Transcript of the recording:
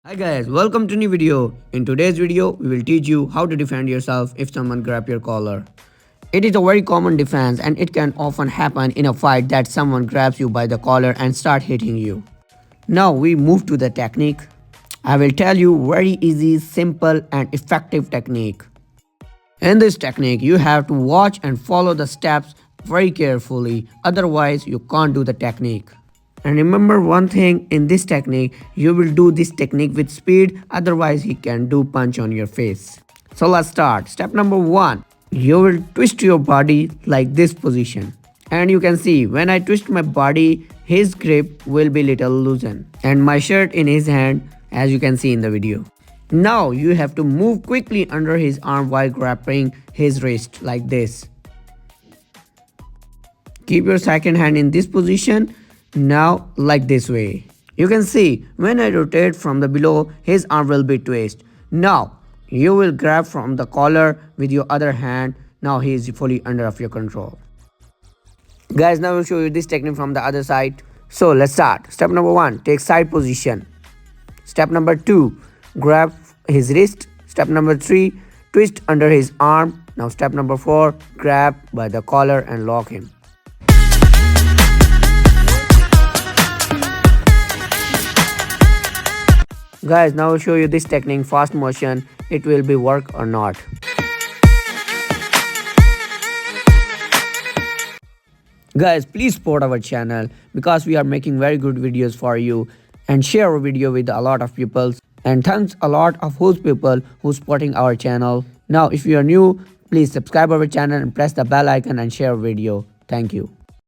Hi guys, welcome to new video. In today's video, we will teach you how to defend yourself if someone grab your collar. It is a very common defense and it can often happen in a fight that someone grabs you by the collar and start hitting you. Now we move to the technique. I will tell you very easy, simple and effective technique. In this technique, you have to watch and follow the steps very carefully, otherwise you can't do the technique. And remember one thing, in this technique, you will do this technique with speed, otherwise he can do punch on your face. So let's start. Step number 1. You will twist your body like this position. And you can see when I twist my body, his grip will be little loosened. And my shirt in his hand, as you can see in the video. Now you have to move quickly under his arm while grabbing his wrist like this. Keep your second hand in this position. Now like this way. You can see when I rotate from the below, his arm will be twist. Now you will grab from the collar with your other hand. Now he is fully under of your control. Guys, now I will show you this technique from the other side. So let's start. Step number 1, take side position. Step number 2, grab his wrist. Step number 3, twist under his arm. Now step number 4, grab by the collar and lock him. Guys, now I'll show you this technique, fast motion. It will be work or not. Guys, please support our channel because we are making very good videos for you, and share our video with a lot of people. And thanks a lot of those people who supporting our channel. Now if you are new, please subscribe our channel and press the bell icon and share our video. Thank you.